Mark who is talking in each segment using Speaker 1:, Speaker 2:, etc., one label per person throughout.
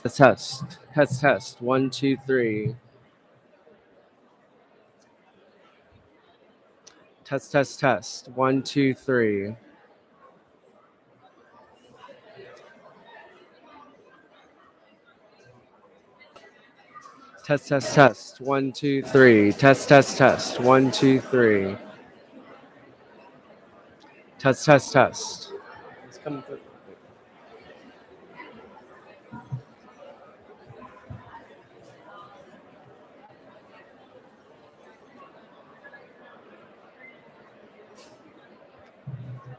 Speaker 1: Test. 1, 2, 3. Test. 1, 2, 3. Test. 1, 2, 3. Test. 1, 2, 3. Test. It's coming through.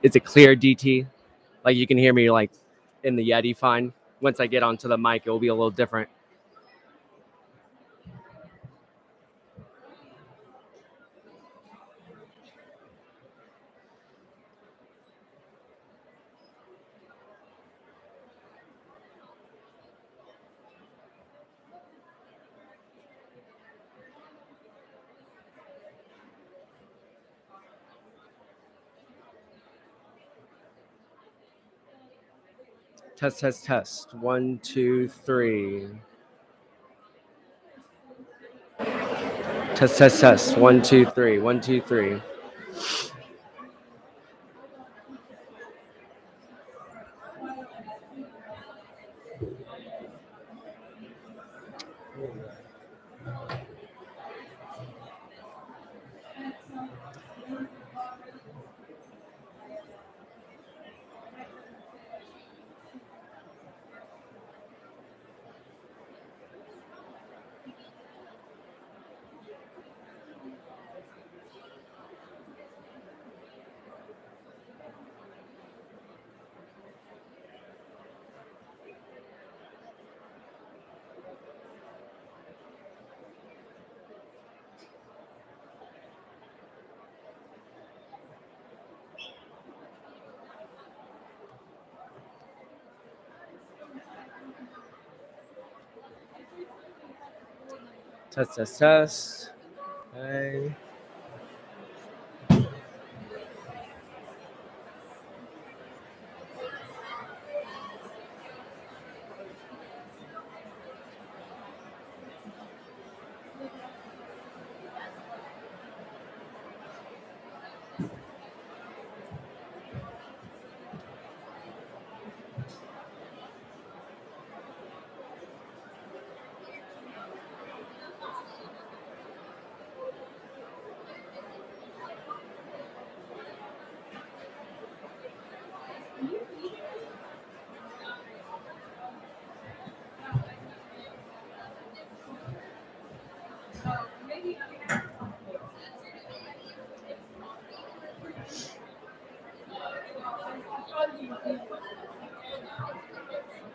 Speaker 1: Is it clear, DT? Like you can hear me like in the Yeti fine. Once I get onto the mic, it will be a little different. Test. 1, 2, 3. Test. 1, 2, 3. 1, 2, 3. Test. Okay.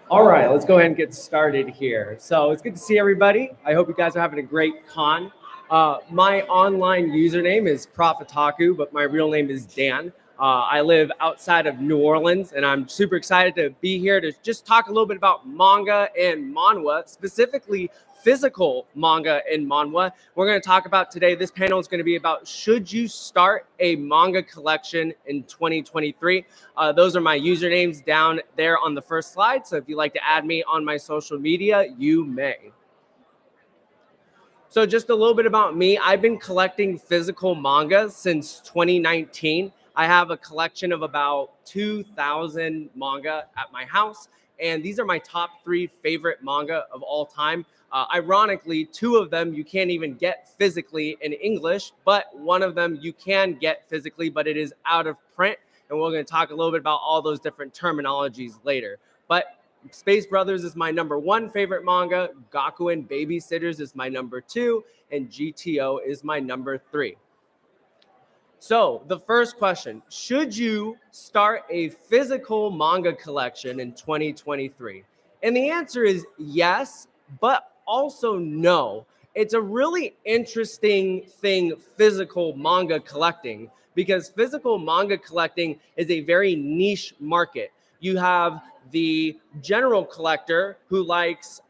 Speaker 1: All right, let's go ahead and get started here. So it's good to see everybody. I hope you guys are having a great con. My online username is Profitaku, but my real name is Dan. I live outside of New Orleans, and I'm super excited to be here to just talk a little bit about manga and manhwa, specifically physical manga and manhwa. We're going to talk about today. This panel is going to be about should you start a manga collection in 2023? Those are my usernames down there on the first slide. So if you'd like to add me on my social media, you may. So just a little bit about me. I've been collecting physical manga since 2019. I have a collection of about 2,000 manga at my house. And these are my top 3 favorite manga of all time. Ironically, 2 of them you can't even get physically in English, but one of them you can get physically, but it is out of print. And we're going to talk a little bit about all those different terminologies later. But Space Brothers is my number 1 favorite manga. Gakuen Babysitters is my number 2. And GTO is my number 3. So the first question, should you start a physical manga collection in 2023? And the answer is yes, but also no. It's a really interesting thing, physical manga collecting, because physical manga collecting is a very niche market. You have the general collector who likes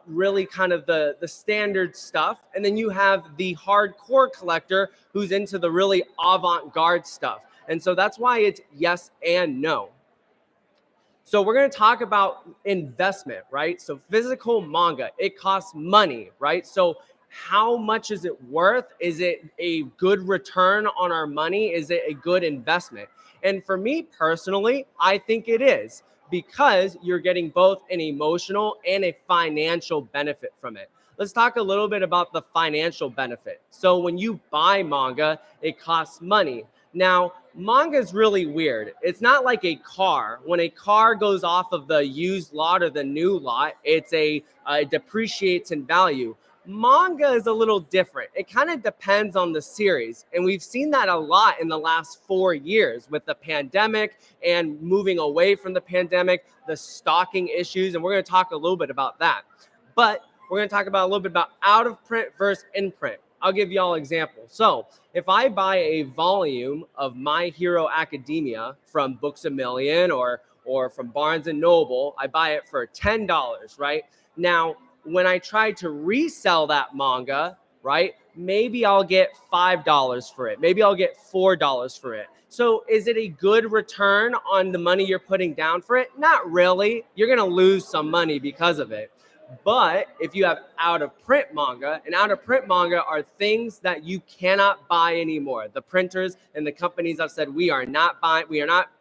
Speaker 1: really kind of the standard stuff. And then you have the hardcore collector who's into the really avant-garde stuff. And so that's why it's yes and no. So we're going to talk about investment, right? So physical manga, it costs money, right? So how much is it worth? Is it a good return on our money? Is it a good investment? And for me personally, I think it is, because you're getting both an emotional and a financial benefit from it. Let's talk a little bit about the financial benefit. So when you buy manga, it costs money. Now, manga is really weird. It's not like a car. When a car goes off of the used lot or the new lot, it depreciates in value. Manga is a little different. It kind of depends on the series. And we've seen that a lot in the last 4 years with the pandemic and moving away from the pandemic, the stocking issues. And we're going to talk a little bit about that. But we're going to talk about a little bit about out of print versus in print. I'll give y'all an example. So if I buy a volume of My Hero Academia from Books A Million or from Barnes and Noble, I buy it for $10, right? Now, when I try to resell that manga, right, maybe I'll get $5 for it. Maybe I'll get $4 for it. So is it a good return on the money you're putting down for it? Not really. You're going to lose some money because of it. But if you have out of print manga, and out of print manga are things that you cannot buy anymore. The printers and the companies have said, we are not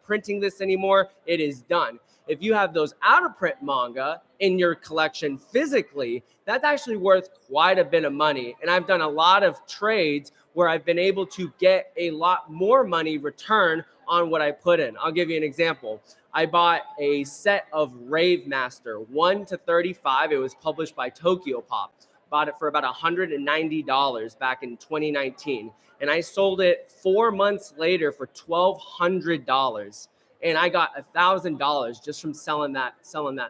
Speaker 1: printing this anymore. It is done. If you have those out of print manga in your collection physically, that's actually worth quite a bit of money. And I've done a lot of trades where I've been able to get a lot more money return on what I put in. I'll give you an example. I bought a set of Rave Master 1 to 35. It was published by Tokyo Pop. Bought it for about $190 back in 2019. And I sold it 4 months later for $1,200. And I got $1,000 just from selling that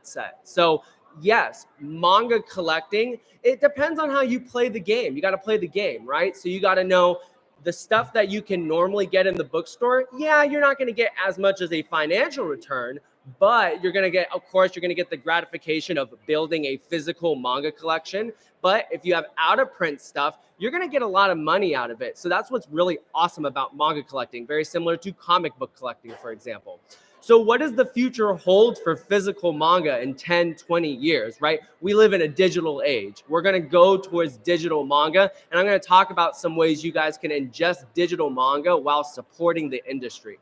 Speaker 1: set. So yes, manga collecting, it depends on how you play the game. You got to play the game, right? So you got to know the stuff that you can normally get in the bookstore. Yeah, you're not going to get as much as a financial return, but you're going to get, of course, you're going to get the gratification of building a physical manga collection. But if you have out of print stuff, you're going to get a lot of money out of it. So that's what's really awesome about manga collecting, very similar to comic book collecting, for example. So what does the future hold for physical manga in 10, 20 years, right? We live in a digital age. We're going to go towards digital manga, and I'm going to talk about some ways you guys can ingest digital manga while supporting the industry.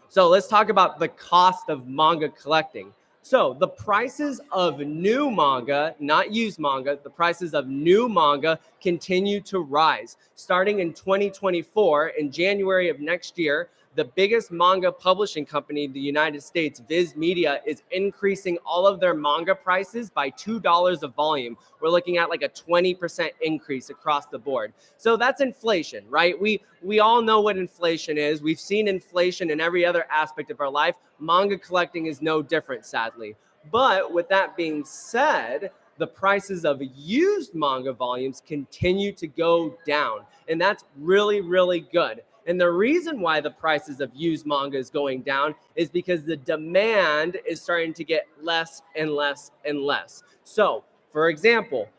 Speaker 1: So let's talk about the cost of manga collecting. So the prices of new manga, not used manga, the prices of new manga continue to rise. Starting in 2024, in January of next year, the biggest manga publishing company in the United States, Viz Media, is increasing all of their manga prices by $2 a volume. We're looking at like a 20% increase across the board. So that's inflation, right? We all know what inflation is. We've seen inflation in every other aspect of our life. Manga collecting is no different, sadly. But with that being said, the prices of used manga volumes continue to go down. And that's really, really good. And the reason why the prices of used manga is going down is because the demand is starting to get less and less and less. So, for example,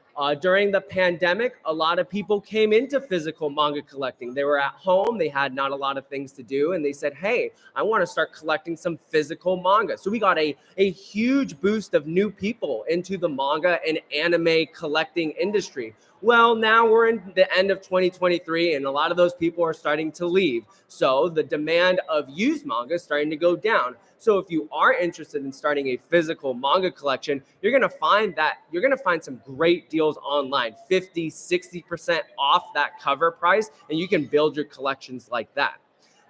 Speaker 1: during the pandemic, a lot of people came into physical manga collecting. They were at home, they had not a lot of things to do, and they said, hey, I want to start collecting some physical manga. So we got a huge boost of new people into the manga and anime collecting industry. Well, now we're in the end of 2023, and a lot of those people are starting to leave. So the demand of used manga is starting to go down. So if you are interested in starting a physical manga collection, you're going to find some great deals online, 50, 60% off that cover price, and you can build your collections like that.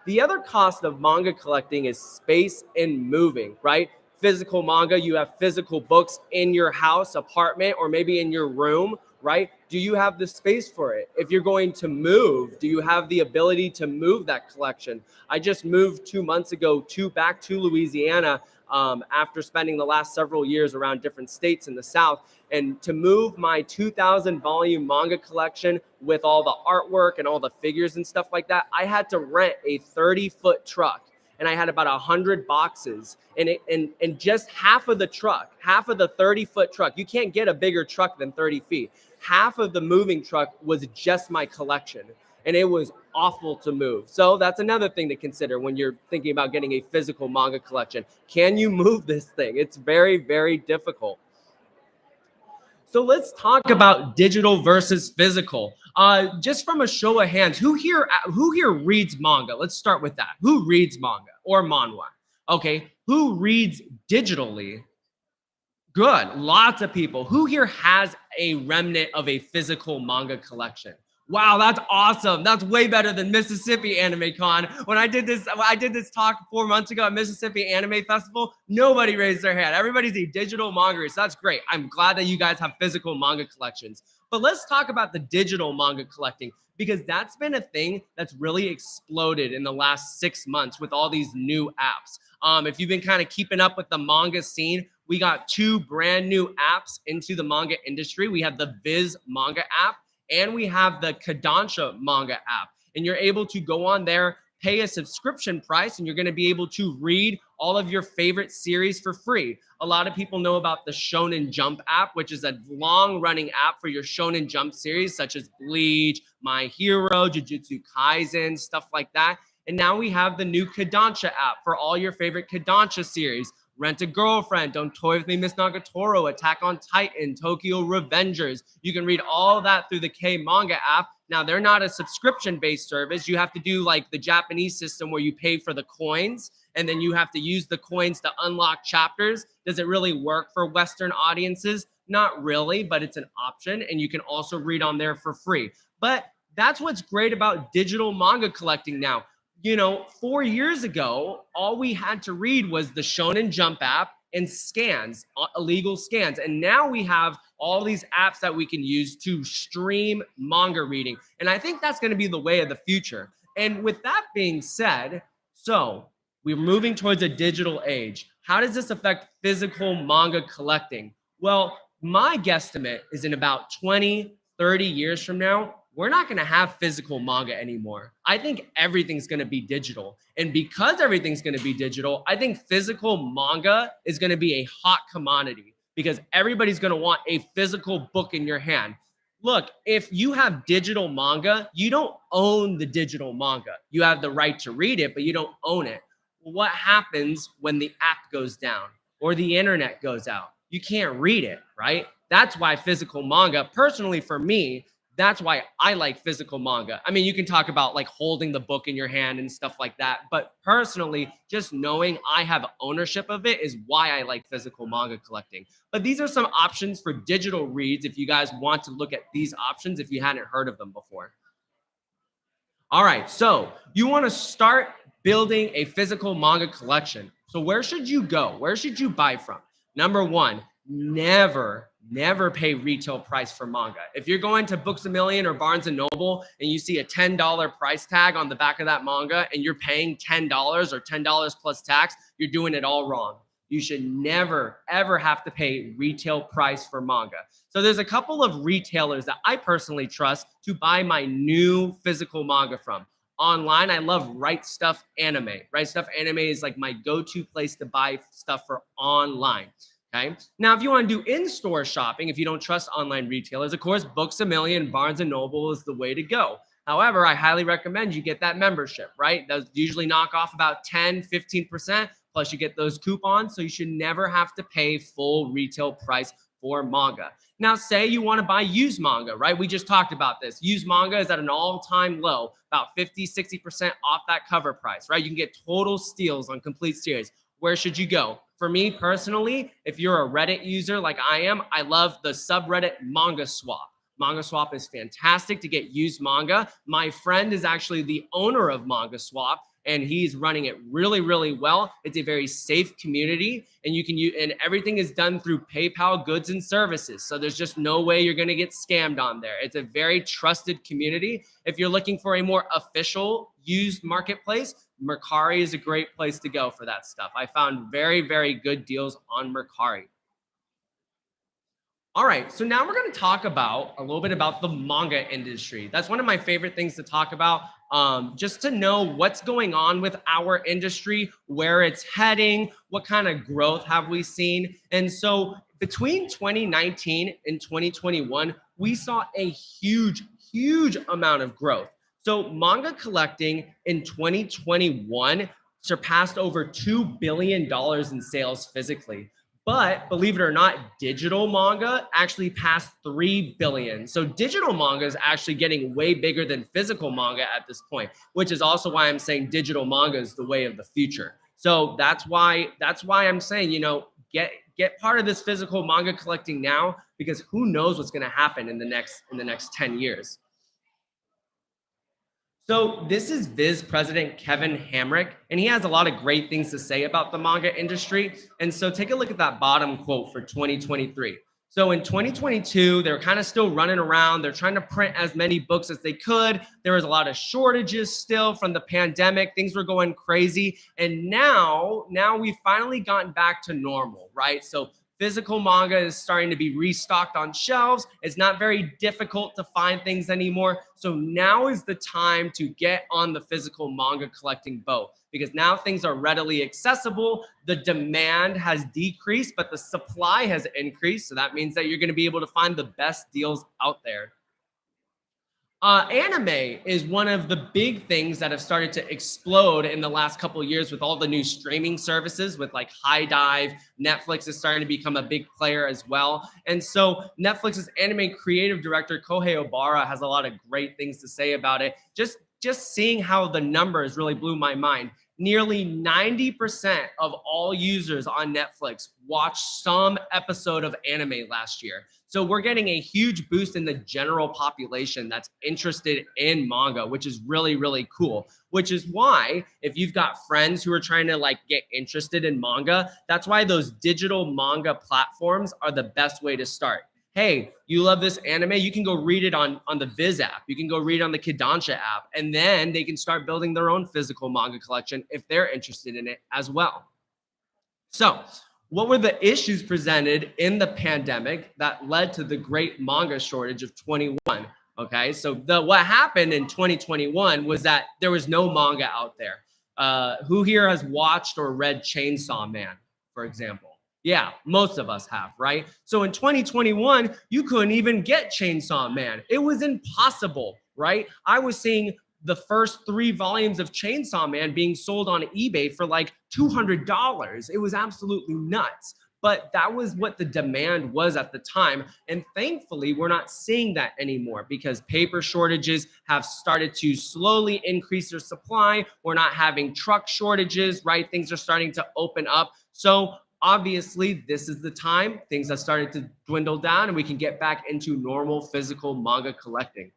Speaker 1: The other cost of manga collecting is space and moving, right? Physical manga, you have physical books in your house, apartment, or maybe in your room, right? Do you have the space for it? If you're going to move, do you have the ability to move that collection? I just moved 2 months ago back to Louisiana after spending the last several years around different states in the South. And to move my 2,000 volume manga collection with all the artwork and all the figures and stuff like that, I had to rent a 30-foot truck. And I had about 100 boxes, and just half of the 30-foot truck, you can't get a bigger truck than 30 feet. Half of the moving truck was just my collection. and it was awful to move. So that's another thing to consider when you're thinking about getting a physical manga collection. Can you move this thing? It's very, very difficult. So let's talk about digital versus physical. Just from a show of hands, who here reads manga? Let's start with that. Who reads manga or manhwa? Okay, who reads digitally? Good. Lots of people. Who here has a remnant of a physical manga collection? Wow, that's awesome. That's way better than Mississippi Anime Con. When I did this talk 4 months ago at Mississippi Anime Festival, nobody raised their hand. Everybody's a digital manga, so that's great. I'm glad that you guys have physical manga collections. But let's talk about the digital manga collecting, because that's been a thing that's really exploded in the last 6 months with all these new apps. If you've been kind of keeping up with the manga scene, we got two brand new apps into the manga industry. We have the Viz manga app, and we have the Kodansha manga app. And you're able to go on there, pay a subscription price, and you're going to be able to read all of your favorite series for free. A lot of people know about the Shonen Jump app, which is a long-running app for your Shonen Jump series, such as Bleach, My Hero, Jujutsu Kaisen, stuff like that. And now we have the new Kodansha app for all your favorite Kodansha series. Rent a Girlfriend, Don't Toy With Me, Miss Nagatoro, Attack on Titan, Tokyo Revengers. You can read all that through the K Manga app. Now, they're not a subscription-based service. You have to do like the Japanese system where you pay for the coins, and then you have to use the coins to unlock chapters. Does it really work for Western audiences? Not really, but it's an option, and you can also read on there for free. But that's what's great about digital manga collecting now. 4 years ago, all we had to read was the Shonen Jump app and scans, illegal scans. And now we have all these apps that we can use to stream manga reading. And I think that's going to be the way of the future. And with that being said, so we're moving towards a digital age. How does this affect physical manga collecting? Well, my guesstimate is in about 20, 30 years from now, we're not going to have physical manga anymore. I think everything's going to be digital. And because everything's going to be digital, I think physical manga is going to be a hot commodity, because everybody's going to want a physical book in your hand. Look, if you have digital manga, you don't own the digital manga. You have the right to read it, but you don't own it. What happens when the app goes down or the internet goes out? You can't read it, right? That's why physical manga, personally for me, that's why I like physical manga. I mean, you can talk about like holding the book in your hand and stuff like that, but personally, just knowing I have ownership of it is why I like physical manga collecting. But these are some options for digital reads if you guys want to look at these options if you hadn't heard of them before. All right, so you want to start building a physical manga collection. So where should you go? Where should you buy from? Number one, never pay retail price for manga. If you're going to Books A Million or Barnes and Noble and you see a $10 price tag on the back of that manga and you're paying $10 or $10 plus tax, you're doing it all wrong. You should never, ever have to pay retail price for manga. So there's a couple of retailers that I personally trust to buy my new physical manga from. Online, I love Right Stuff Anime. Right Stuff Anime is like my go-to place to buy stuff for online. Okay. Now, if you want to do in-store shopping, if you don't trust online retailers, of course, Books A Million, Barnes and Noble is the way to go. However, I highly recommend you get that membership, right? Those usually knock off about 10, 15%, plus you get those coupons. So you should never have to pay full retail price for manga. Now, say you want to buy used manga, right? We just talked about this. Used manga is at an all-time low, about 50, 60% off that cover price, right? You can get total steals on complete series. Where should you go? For me personally, if you're a Reddit user like I am, I love the subreddit Manga Swap. Manga Swap is fantastic to get used manga. My friend is actually the owner of Manga Swap, and he's running it really, really well. It's a very safe community, and you can use, and everything is done through PayPal goods and services. So there's just no way you're going to get scammed on there. It's a very trusted community. If you're looking for a more official used marketplace, Mercari is a great place to go for that stuff. I found very, very good deals on Mercari. All right, so now we're going to talk about a little bit about the manga industry. That's one of my favorite things to talk about, just to know what's going on with our industry, where it's heading, what kind of growth have we seen. And so between 2019 and 2021, we saw a huge amount of growth. So manga collecting in 2021 surpassed over $2 billion in sales physically. But believe it or not, digital manga actually passed 3 billion. So digital manga is actually getting way bigger than physical manga at this point, which is also why I'm saying digital manga is the way of the future. So that's why I'm saying, get part of this physical manga collecting now, because who knows what's going to happen in the next 10 years. So this is Viz president Kevin Hamrick, and he has a lot of great things to say about the manga industry. And so take a look at that bottom quote for 2023. So in 2022, they're kind of still running around. They're trying to print as many books as they could. There was a lot of shortages still from the pandemic. Things were going crazy. And now we've finally gotten back to normal, right? So physical manga is starting to be restocked on shelves. It's not very difficult to find things anymore. So now is the time to get on the physical manga collecting boat, because now things are readily accessible. The demand has decreased, but the supply has increased. So that means that you're going to be able to find the best deals out there. Anime is one of the big things that have started to explode in the last couple of years with all the new streaming services, with like High Dive. Netflix is starting to become a big player as well. And so Netflix's anime creative director Kohei Obara has a lot of great things to say about it. Just seeing how the numbers really blew my mind. Nearly 90% of all users on Netflix watched some episode of anime last year. So we're getting a huge boost in the general population that's interested in manga, which is really, really cool. Which is why if you've got friends who are trying to like get interested in manga, that's why those digital manga platforms are the best way to start. Hey, you love this anime, you can go read it on the Viz app. You can go read it on the Kodansha app, and then they can start building their own physical manga collection if they're interested in it as well. So, what were the issues presented in the pandemic that led to the great manga shortage of 21? Okay, so what happened in 2021 was that there was no manga out there. Who here has watched or read Chainsaw Man, for example? Yeah, most of us have, right? So in 2021, you couldn't even get Chainsaw Man. It was impossible, right? I was seeing the first 3 volumes of Chainsaw Man being sold on eBay for like $200. It was absolutely nuts. But that was what the demand was at the time. And thankfully, we're not seeing that anymore because paper shortages have started to slowly increase their supply. We're not having truck shortages, right? Things are starting to open up. So obviously, this is the time things have started to dwindle down and we can get back into normal physical manga collecting.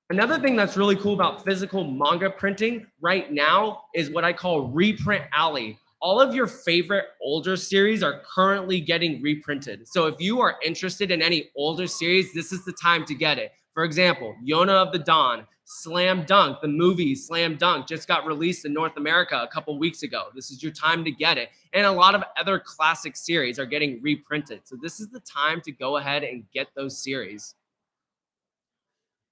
Speaker 1: Another thing that's really cool about physical manga printing right now is what I call reprint alley. All of your favorite older series are currently getting reprinted. So if you are interested in any older series, this is the time to get it. For example, Yona of the Dawn, Slam Dunk, the movie Slam Dunk just got released in North America a couple weeks ago. This is your time to get it. And a lot of other classic series are getting reprinted. So this is the time to go ahead and get those series.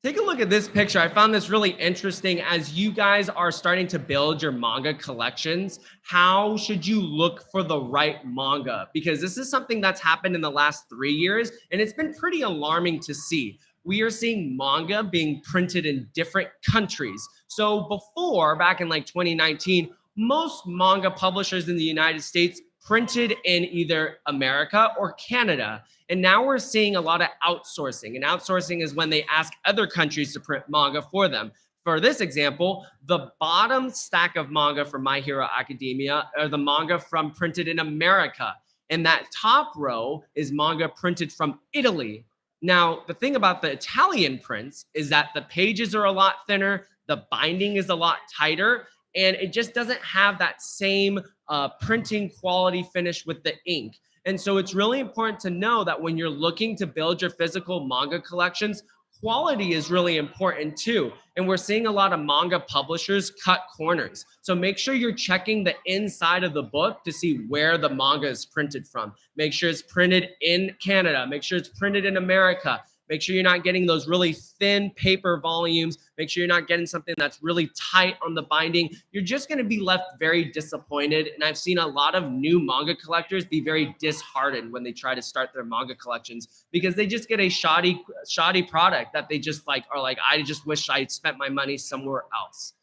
Speaker 1: Take a look at this picture. I found this really interesting. As you guys are starting to build your manga collections, how should you look for the right manga? Because this is something that's happened in the last 3 years, and it's been pretty alarming to see. We are seeing manga being printed in different countries. So before, back in like 2019, most manga publishers in the United States printed in either America or Canada. And now we're seeing a lot of outsourcing. And outsourcing is when they ask other countries to print manga for them. For this example, the bottom stack of manga for My Hero Academia are the manga from printed in America. And that top row is manga printed from Italy. Now, the thing about the Italian prints is that the pages are a lot thinner, the binding is a lot tighter, and it just doesn't have that same printing quality finish with the ink. And so it's really important to know that when you're looking to build your physical manga collections, quality is really important too. And we're seeing a lot of manga publishers cut corners. So make sure you're checking the inside of the book to see where the manga is printed from. Make sure it's printed in Canada. Make sure it's printed in America. Make sure you're not getting those really thin paper volumes. Make sure you're not getting something that's really tight on the binding. You're just going to be left very disappointed. And I've seen a lot of new manga collectors be very disheartened when they try to start their manga collections because they just get a shoddy product that they just like are like, I just wish I had spent my money somewhere else.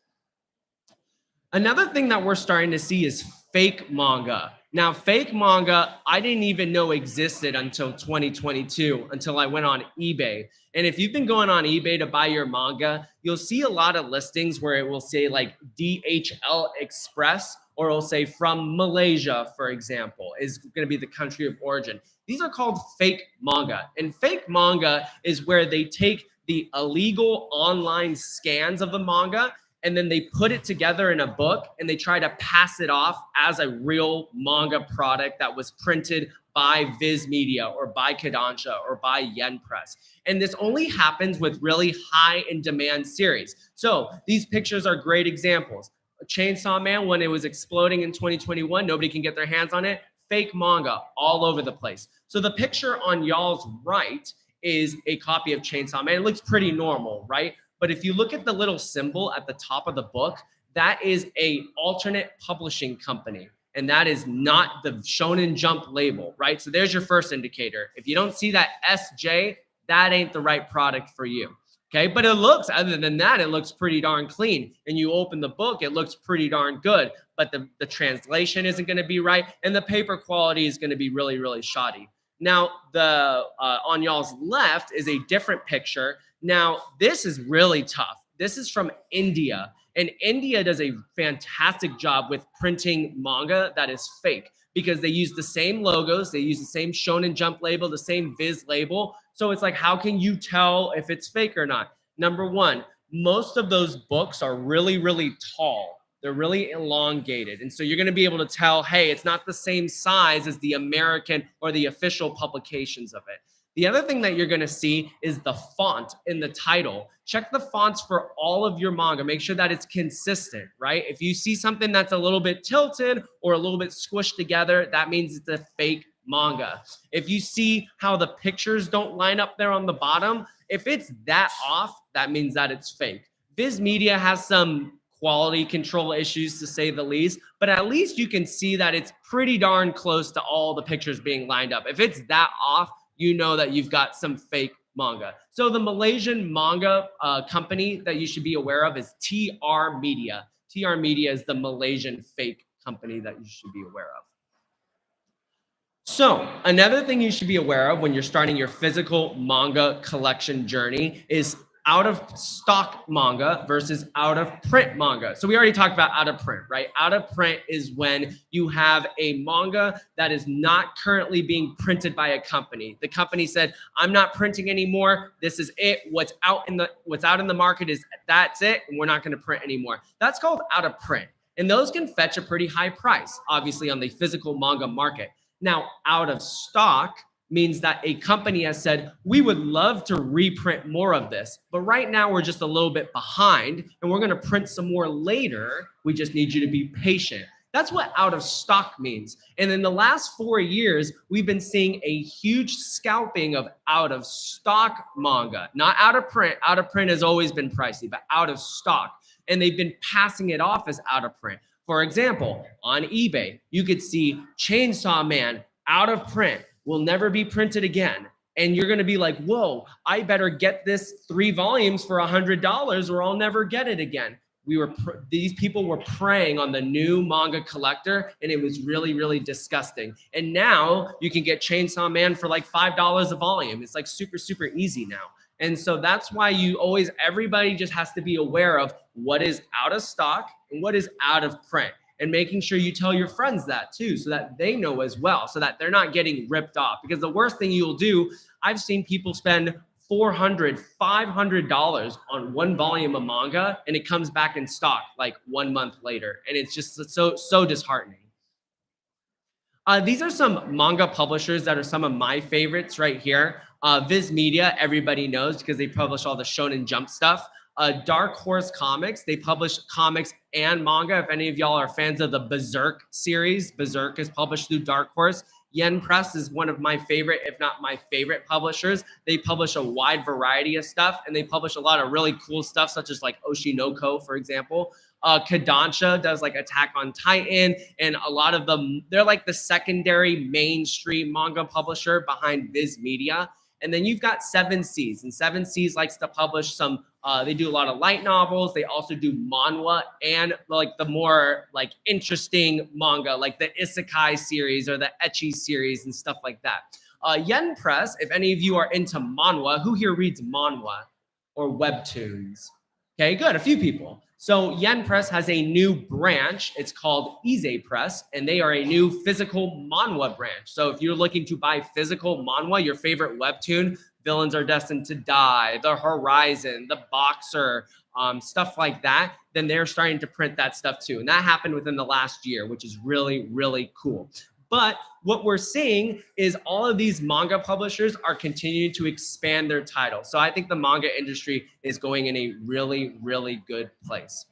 Speaker 1: Another thing that we're starting to see is fake manga. Now, fake manga, I didn't even know existed until 2022, until I went on eBay. And if you've been going on eBay to buy your manga, you'll see a lot of listings where it will say like DHL Express, or it'll say from Malaysia, for example, is going to be the country of origin. These are called fake manga. And fake manga is where they take the illegal online scans of the manga and then they put it together in a book and they try to pass it off as a real manga product that was printed by Viz Media or by Kodansha or by Yen Press. And this only happens with really high in demand series. So these pictures are great examples. Chainsaw Man, when it was exploding in 2021, nobody can get their hands on it. Fake manga all over the place. So the picture on y'all's right is a copy of Chainsaw Man. It looks pretty normal, right? But if you look at the little symbol at the top of the book, that is a alternate publishing company. And that is not the Shonen Jump label, right? So there's your first indicator. If you don't see that SJ, that ain't the right product for you. Okay, but it looks, other than that, it looks pretty darn clean. And you open the book, it looks pretty darn good. But the translation isn't going to be right. And the paper quality is going to be really, really shoddy. Now, the on y'all's left is a different picture. Now, this is really tough. This is from India. And India does a fantastic job with printing manga that is fake because they use the same logos. They use the same Shonen Jump label, the same Viz label. So it's like, how can you tell if it's fake or not? Number one, most of those books are really, really tall. They're really elongated. And so you're going to be able to tell, hey, it's not the same size as the American or the official publications of it. The other thing that you're going to see is the font in the title. Check the fonts for all of your manga. Make sure that it's consistent, right? If you see something that's a little bit tilted or a little bit squished together, that means it's a fake manga. If you see how the pictures don't line up there on the bottom, if it's that off, that means that it's fake. Viz Media has some quality control issues, to say the least, but at least you can see that it's pretty darn close to all the pictures being lined up. If it's that off, you know that you've got some fake manga. So the Malaysian manga company that you should be aware of is TR Media. TR Media is the Malaysian fake company that you should be aware of. So another thing you should be aware of when you're starting your physical manga collection journey is out of stock manga versus out of print manga. So we already talked about out of print, right? Out of print is when you have a manga that is not currently being printed by a company. The company said, I'm not printing anymore. This is it. What's out in the market is that's it. And we're not going to print anymore. That's called out of print. And those can fetch a pretty high price, obviously, on the physical manga market. Now, out of stock means that a company has said, we would love to reprint more of this, but right now we're just a little bit behind and we're going to print some more later. We just need you to be patient. That's what out of stock means. And in the last 4 years, we've been seeing a huge scalping of out of stock manga, not out of print. Out of print has always been pricey, but out of stock. And they've been passing it off as out of print. For example, on eBay, you could see Chainsaw Man out of print, will never be printed again. And you're going to be like, whoa, I better get this 3 volumes for $100 or I'll never get it again. These people were preying on the new manga collector, and it was really, really disgusting. And now you can get Chainsaw Man for like $5 a volume. It's like super, super easy now. And so that's why everybody just has to be aware of what is out of stock and what is out of print, and making sure you tell your friends that too, so that they know as well, so that they're not getting ripped off. Because the worst thing you'll do, I've seen people spend $400, $500 on 1 volume of manga, and it comes back in stock like 1 month later. And it's just so disheartening. These are some manga publishers that are some of my favorites right here. Viz Media, everybody knows because they publish all the Shonen Jump stuff. Dark Horse Comics, they publish comics and manga. If any of y'all are fans of the Berserk series, Berserk is published through Dark Horse. Yen Press is one of my favorite, if not my favorite publishers. They publish a wide variety of stuff, and they publish a lot of really cool stuff, such as like Oshinoko, for example. Kodansha does like Attack on Titan, and a lot of them, they're like the secondary mainstream manga publisher behind Viz Media. And then you've got Seven Seas, and Seven Seas likes to publish some. They do a lot of light novels. They also do manhwa and like the more like interesting manga, like the Isekai series or the Ecchi series and stuff like that. Yen Press, if any of you are into manhwa, who here reads manhwa or webtoons? Okay, good. A few people. So Yen Press has a new branch. It's called Ize Press, and they are a new physical manhwa branch. So if you're looking to buy physical manhwa, your favorite webtoon, Villains Are Destined to Die, The Horizon, The Boxer, stuff like that, then they're starting to print that stuff too. And that happened within the last year, which is really, really cool. But what we're seeing is all of these manga publishers are continuing to expand their titles. So I think the manga industry is going in a really, really good place.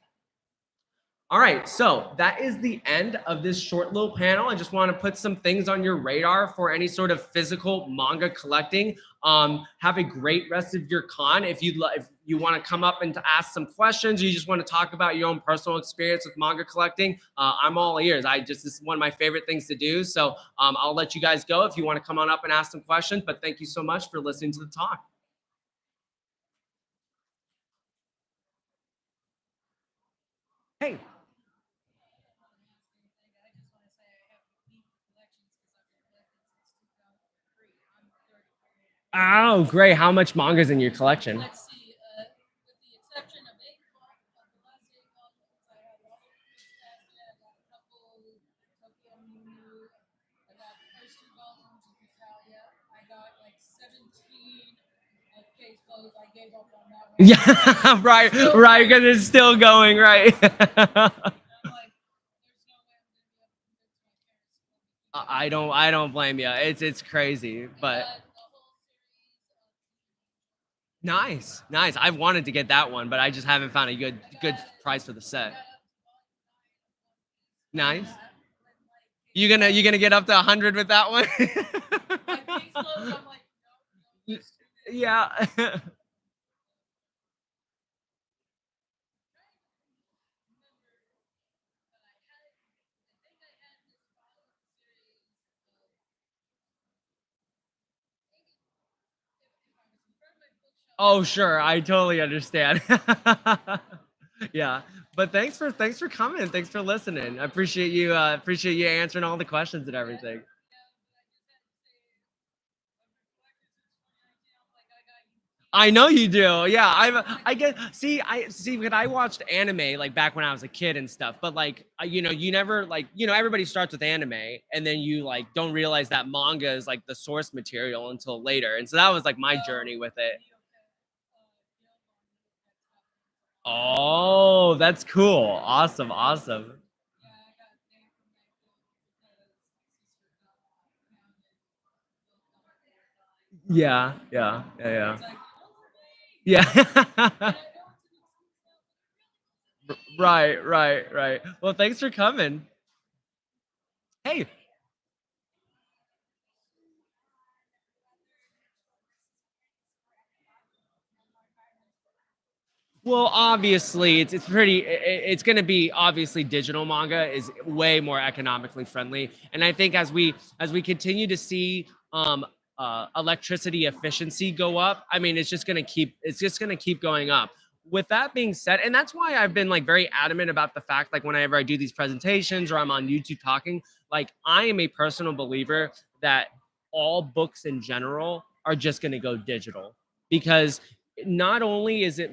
Speaker 1: All right, so that is the end of this short little panel. I just want to put some things on your radar for any sort of physical manga collecting. Have a great rest of your con. If you want to come up and to ask some questions, or you just want to talk about your own personal experience with manga collecting, I'm all ears. This is one of my favorite things to do. So I'll let you guys go if you want to come on up and ask some questions. But thank you so much for listening to the talk. Hey. Oh, great. How much manga's in your collection?
Speaker 2: Let's see, with the exception of eight, the last 8 months, I have all the I got a couple Tokyo Mew, I got the first two volumes of Italia, I got like 17 of case clothes. I gave up on that one.
Speaker 1: Yeah, right, right, because it's still going, right.
Speaker 2: I'm like, there's no way I'm gonna be able to convince my parents to let me keep
Speaker 1: I don't blame you. It's crazy, but
Speaker 2: the whole series
Speaker 1: nice, nice. I've wanted to get that one, but I just haven't found a good price for the set. Nice. You gonna get up to 100 with that one?
Speaker 2: my case clothes, I'm like, no,
Speaker 1: Yeah. Oh, sure. I totally understand. Yeah. But thanks for coming. Thanks for listening. I appreciate you answering all the questions and everything. I know you do. Yeah, I get I see when I watched anime like back when I was a kid and stuff, but like you never like everybody starts with anime and then you like don't realize that manga is like the source material until later. And so that was like my journey with it. Oh, that's cool. Awesome, awesome. Yeah, yeah, yeah, yeah. Yeah. Right, right, right. Well, thanks for coming. Hey. Well, obviously, it's pretty. It's going to be obviously digital manga is way more economically friendly, and I think as we continue to see electricity efficiency go up, I mean, it's just going to keep going up. With that being said, and that's why I've been like very adamant about the fact, like whenever I do these presentations or I'm on YouTube talking, like I am a personal believer that all books in general are just going to go digital because not only is it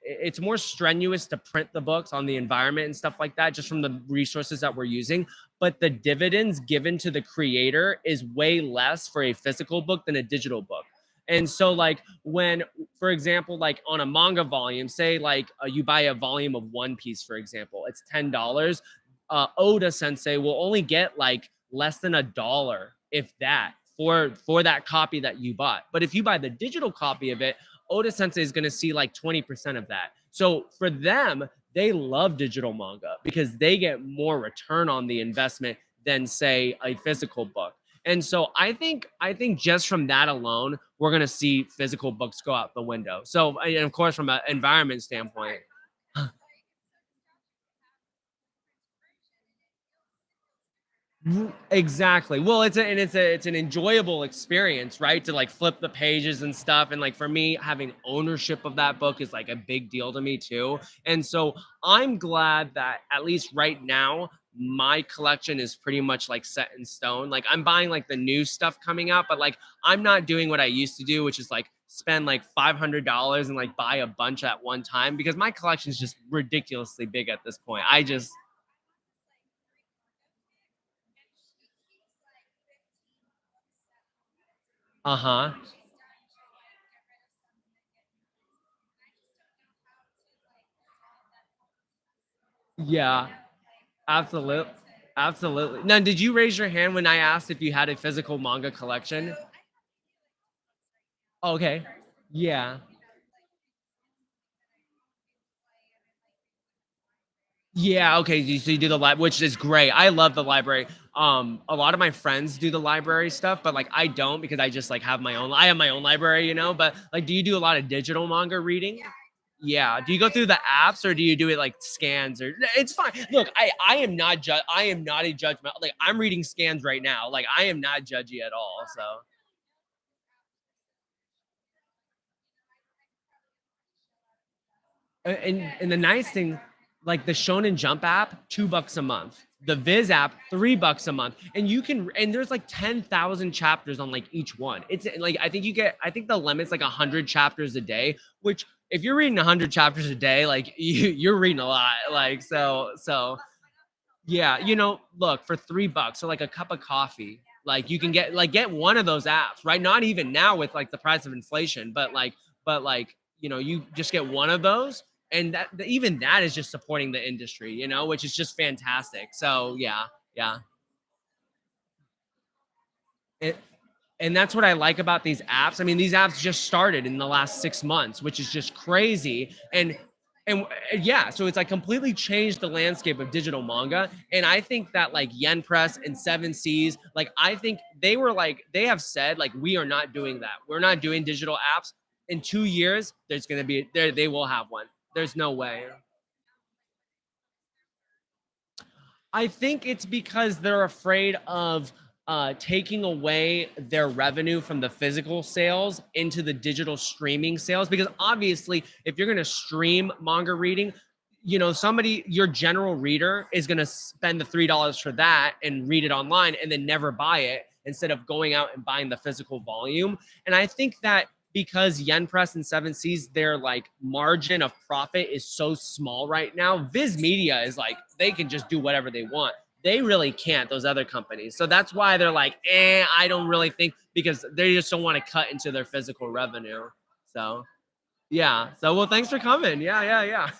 Speaker 1: it's more strenuous to print the books on the environment and stuff like that just from the resources that we're using, but the dividends given to the creator is way less for a physical book than a digital book. And so like when, for example, like on a manga volume, say like you buy a volume of One Piece, for example, it's $10. Oda Sensei will only get like less than $1, if that, for that copy that you bought. But if you buy the digital copy of it, Oda Sensei is going to see like 20% of that. So for them, they love digital manga because they get more return on the investment than say a physical book. And so I think just from that alone, we're gonna see physical books go out the window. So and of course, from an environment standpoint. Exactly. Well, it's an enjoyable experience, right? To like flip the pages and stuff. And like for me, having ownership of that book is like a big deal to me too. And so I'm glad that at least right now, my collection is pretty much like set in stone. Like I'm buying like the new stuff coming out, but like I'm not doing what I used to do, which is like spend like $500 and like buy a bunch at one time because my collection is just ridiculously big at this point. I just, uh huh. Yeah. Absolutely. Absolutely. Now, did you raise your hand when I asked if you had a physical manga collection? Okay. Yeah. Yeah, okay. So you do the lib, which is great. I love the library. A lot of my friends do the library stuff, but like I don't because I just like have my own. I have my own library, But like, do you do a lot of digital manga reading? Yeah. Do you go through the apps or do you do it like scans or it's fine. Look, I am not I am not a judgment. Like I'm reading scans right now. Like I am not judgy at all. So and the nice thing, like the Shonen Jump app, $2 a month. The Viz app, $3 a month. And you can and there's like 10,000 chapters on like each one. It's like I think the limit's like 100 chapters a day, which if you're reading 100 chapters a day, like you're reading a lot. Like so yeah, look, for $3, so like a cup of coffee, like you can get one of those apps, right? Not even now with like the price of inflation, but like, you just get one of those, and even that is just supporting the industry, which is just fantastic. So yeah, yeah. It, and that's what I like about these apps. I mean, these apps just started in the last 6 months, which is just crazy. And yeah, so it's like completely changed the landscape of digital manga. And I think that like Yen Press and Seven Seas, like I think they have said like we are not doing that. We're not doing digital apps. In 2 years, there's gonna be there. They will have one. There's no way. I think it's because they're afraid of taking away their revenue from the physical sales into the digital streaming sales. Because obviously, if you're going to stream manga reading, your general reader is going to spend the $3 for that and read it online and then never buy it instead of going out and buying the physical volume. And I think that because Yen Press and Seven Seas, their like margin of profit is so small right now. Viz Media is like they can just do whatever they want. They really can't, those other companies. So that's why they're like, I don't really think because they just don't want to cut into their physical revenue. So yeah. So well, thanks for coming. Yeah, yeah, yeah.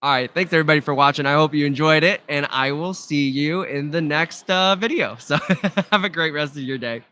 Speaker 1: All right. Thanks everybody for watching. I hope you enjoyed it, and I will see you in the next video. So have a great rest of your day.